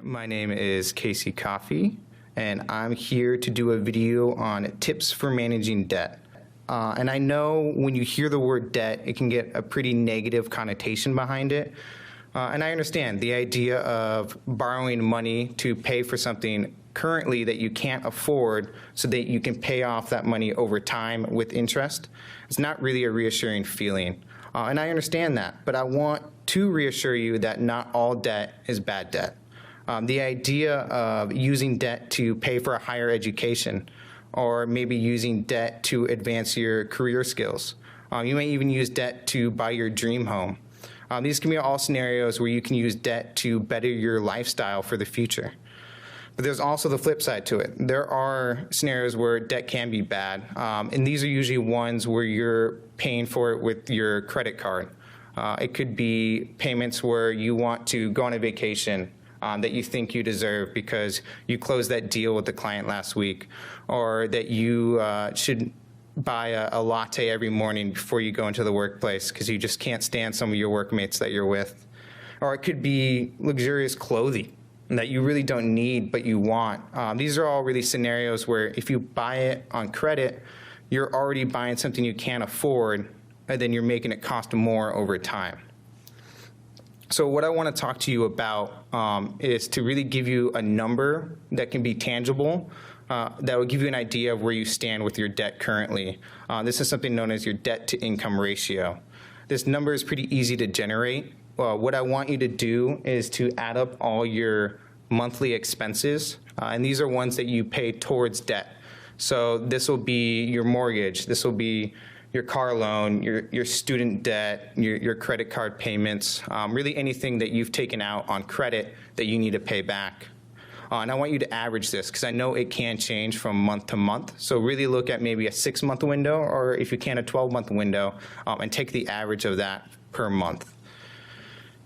My name is CCoffey, and I'm here to do a video on tips for managing debt. And I know when you hear the word debt, it can get a pretty negative connotation behind it. And I understand the idea of borrowing money to pay for something currently that you can't afford so that you can pay off that money over time with interest. It's not really a reassuring feeling. And I understand that, but I want to reassure you that not all debt is bad debt. The idea of using debt to pay for a higher education, or maybe using debt to advance your career skills. You may even use debt to buy your dream home. These can be all scenarios where you can use debt to better your lifestyle for the future. But there's also the flip side to it. There are scenarios where debt can be bad, and these are usually ones where you're paying for it with your credit card. It could be payments where you want to go on a vacation that you think you deserve because you closed that deal with the client last week, or that you should buy a latte every morning before you go into the workplace because you just can't stand some of your workmates that you're with. Or it could be luxurious clothing that you really don't need but you want. These are all really scenarios where if you buy it on credit, you're already buying something you can't afford, and then you're making it cost more over time. So what I want to talk to you about is to really give you a number that can be tangible, that will give you an idea of where you stand with your debt currently. This is something known as your debt to income ratio. This number is pretty easy to generate. What I want you to do is to add up all your monthly expenses, and these are ones that you pay towards debt. So this will be your mortgage, this will be your car loan, your student debt, your credit card payments, really anything that you've taken out on credit that you need to pay back. And I want you to average this because I know it can change from month to month. So really look at maybe a 6-month window, or if you can, a 12-month window, and take the average of that per month.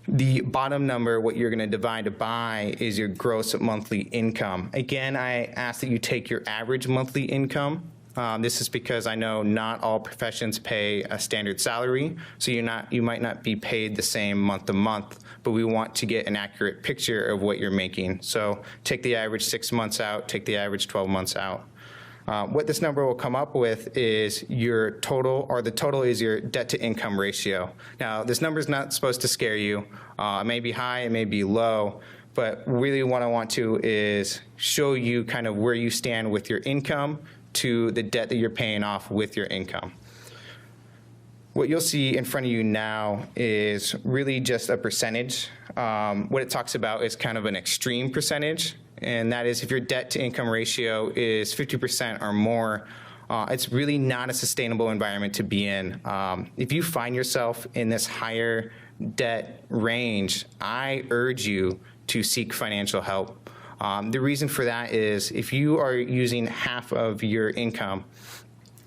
The bottom number, what you're going to divide by, is your gross monthly income. Again, I ask that you take your average monthly income. This is because I know not all professions pay a standard salary, so you might not be paid the same month to month, but we want to get an accurate picture of what you're making. So take the average 6 months out, take the average 12 months out. What this number will come up with is your total, or the total is your debt to income ratio. Now, this number is not supposed to scare you. It may be high, it may be low, but really what I want to is show you kind of where you stand with your income to the debt that you're paying off with your income. What you'll see in front of you now is really just a percentage. What it talks about is kind of an extreme percentage, and that is if your debt to income ratio is 50% or more, it's really not a sustainable environment to be in. If you find yourself in this higher debt range, I urge you to seek financial help. The reason for that is if you are using half of your income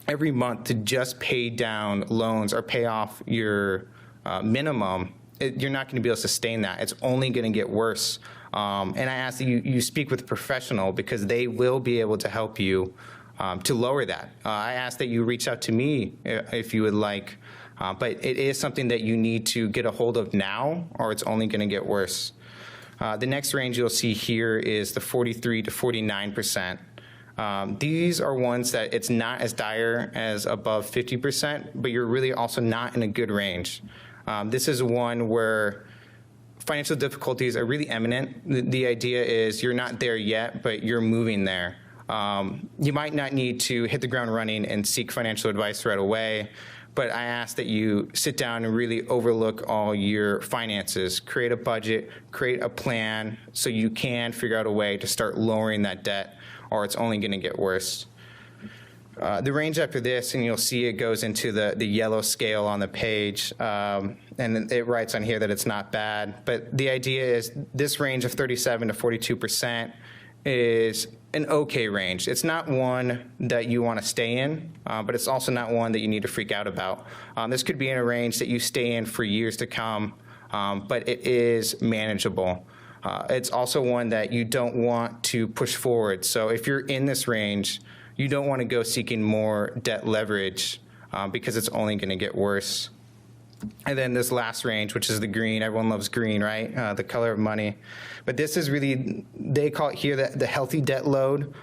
every month to just pay down loans or pay off your minimum, you're not going to be able to sustain that. It's only going to get worse. And I ask that you speak with a professional because they will be able to help you to lower that. I ask that you reach out to me if you would like, but it is something that you need to get a hold of now, or it's only going to get worse. The next range you'll see here is the 43 to 49%. These are ones that it's not as dire as above 50%, but you're really also not in a good range. This is one where financial difficulties are really imminent. The idea is you're not there yet, but you're moving there. You might not need to hit the ground running and seek financial advice right away, but I ask that you sit down and really overlook all your finances, create a budget, create a plan so you can figure out a way to start lowering that debt, or it's only going to get worse. The range after this, and you'll see it goes into the yellow scale on the page, and it writes on here that it's not bad, but the idea is this range of 37 to 42% is an okay range. It's not one that you want to stay in, but it's also not one that you need to freak out about. This could be in a range that you stay in for years to come, but it is manageable. It's also one that you don't want to push forward. So if you're in this range, you don't want to go seeking more debt leverage because it's only going to get worse. And then this last range, which is the green, everyone loves green, right? The color of money. But this is really, they call it here the healthy debt load.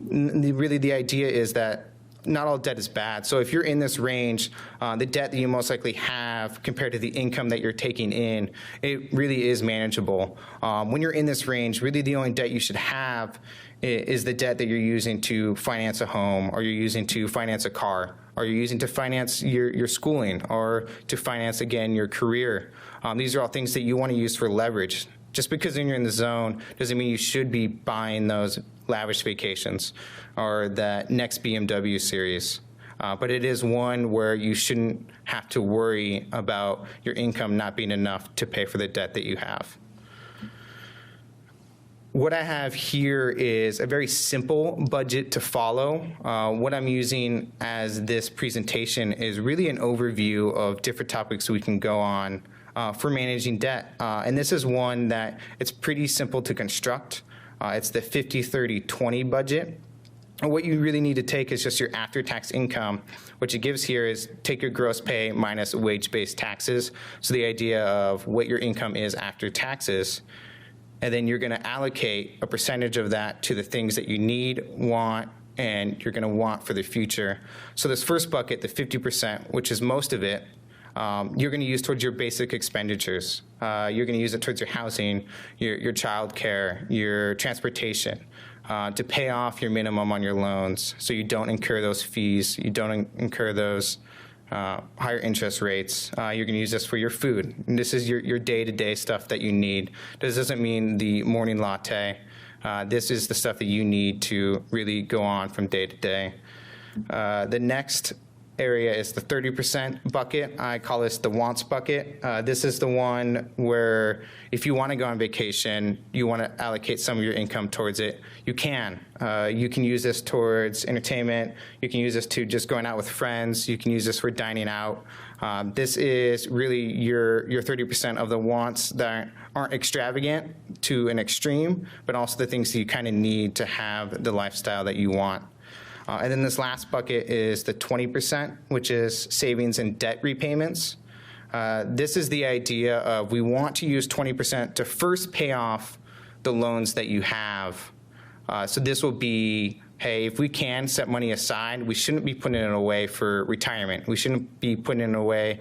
Really the idea is that not all debt is bad. So if you're in this range, the debt that you most likely have compared to the income that you're taking in, it really is manageable. When you're in this range, really the only debt you should have is the debt that you're using to finance a home, or you're using to finance a car, or you're using to finance your schooling, or to finance, again, your career. These are all things that you want to use for leverage. Just because you're in the zone doesn't mean you should be buying those lavish vacations or that next BMW series. But it is one where you shouldn't have to worry about your income not being enough to pay for the debt that you have. What I have here is a very simple budget to follow. What I'm using as this presentation is really an overview of different topics we can go on for managing debt. And this is one that it's pretty simple to construct. It's the 50-30-20 budget. And what you really need to take is just your after-tax income. What it gives here is take your gross pay minus wage-based taxes. So the idea of what your income is after taxes. And then you're going to allocate a percentage of that to the things that you need, want, and you're going to want for the future. So this first bucket, the 50%, which is most of it, you're going to use towards your basic expenditures. You're going to use it towards your housing, your child care, your transportation, to pay off your minimum on your loans so you don't incur those fees, you don't incur those higher interest rates. You're going to use this for your food. And this is your day-to-day stuff that you need. This doesn't mean the morning latte. This is the stuff that you need to really go on from day to day. The next area is the 30% bucket. I call this the wants bucket. This is the one where if you want to go on vacation, you want to allocate some of your income towards it, you can. You can use this towards entertainment. You can use this to just going out with friends. You can use this for dining out. This is really your 30% of the wants that aren't extravagant to an extreme, but also the things that you kind of need to have the lifestyle that you want. And then this last bucket is the 20%, which is savings and debt repayments. This is the idea of we want to use 20% to first pay off the loans that you have. So this will be, hey, if we can set money aside, we shouldn't be putting it away for retirement. We shouldn't be putting it away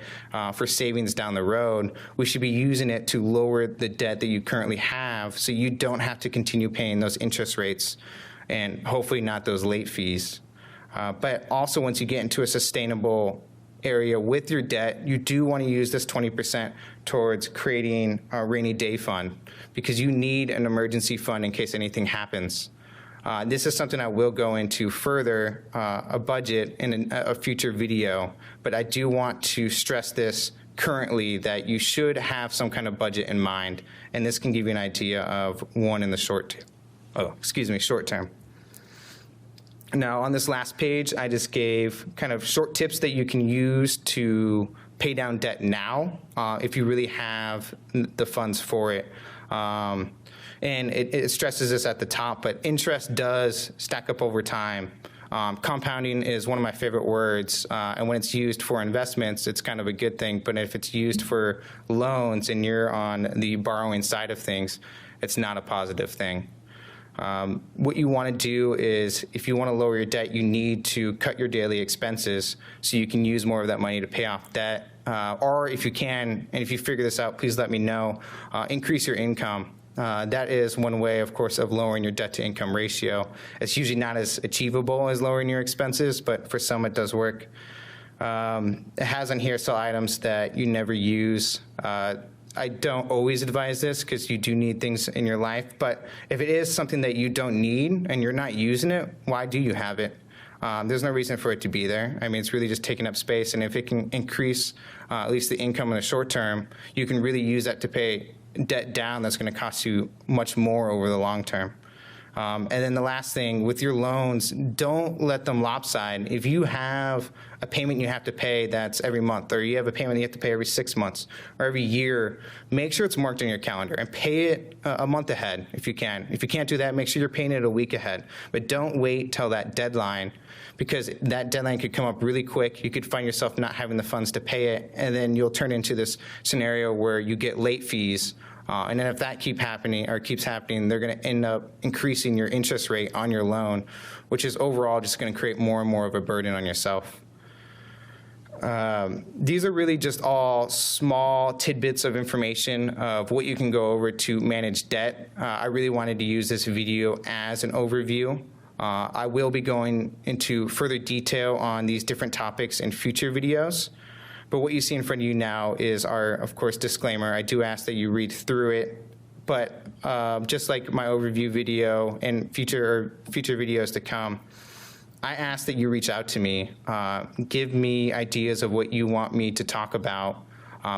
for savings down the road. We should be using it to lower the debt that you currently have so you don't have to continue paying those interest rates and hopefully not those late fees. But also once you get into a sustainable area with your debt, you do want to use this 20% towards creating a rainy day fund because you need an emergency fund in case anything happens. This is something I will go into further, a budget in a future video, but I do want to stress this currently that you should have some kind of budget in mind, and this can give you an idea of one in the short term. Now, on this last page, I just gave kind of short tips that you can use to pay down debt now if you really have the funds for it. And it stresses this at the top, but interest does stack up over time. Compounding is one of my favorite words, and when it's used for investments, it's kind of a good thing, but if it's used for loans and you're on the borrowing side of things, it's not a positive thing. What you want to do is, if you want to lower your debt, you need to cut your daily expenses so you can use more of that money to pay off debt. Or if you can, and if you figure this out, please let me know, increase your income. That is one way, of course, of lowering your debt-to-income ratio. It's usually not as achievable as lowering your expenses, but for some it does work. It has on here some items that you never use. I don't always advise this because you do need things in your life, but if it is something that you don't need and you're not using it, why do you have it? There's no reason for it to be there. I mean, it's really just taking up space, and if it can increase at least the income in the short term, you can really use that to pay debt down that's going to cost you much more over the long term. And then the last thing, with your loans, don't let them lopside. If you have a payment you have to pay that's every month, or you have a payment you have to pay every 6 months or every year, make sure it's marked on your calendar and pay it a month ahead if you can. If you can't do that, make sure you're paying it a week ahead. But don't wait till that deadline, because that deadline could come up really quick. You could find yourself not having the funds to pay it, and then you'll turn into this scenario where you get late fees. And then if that keeps happening, they're going to end up increasing your interest rate on your loan, which is overall just going to create more and more of a burden on yourself. These are really just all small tidbits of information of what you can go over to manage debt. I really wanted to use this video as an overview. I will be going into further detail on these different topics in future videos. But what you see in front of you now is our, of course, disclaimer. I do ask that you read through it, but just like my overview video and future videos to come, I ask that you reach out to me, give me ideas of what you want me to talk about,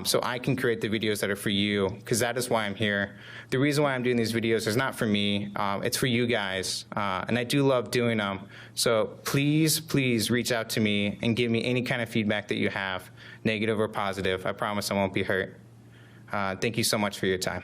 so I can create the videos that are for you, because that is why I'm here. The reason why I'm doing these videos is not for me, it's for you guys, and I do love doing them. So please reach out to me and give me any kind of feedback that you have, negative or positive. I promise I won't be hurt. Thank you so much for your time.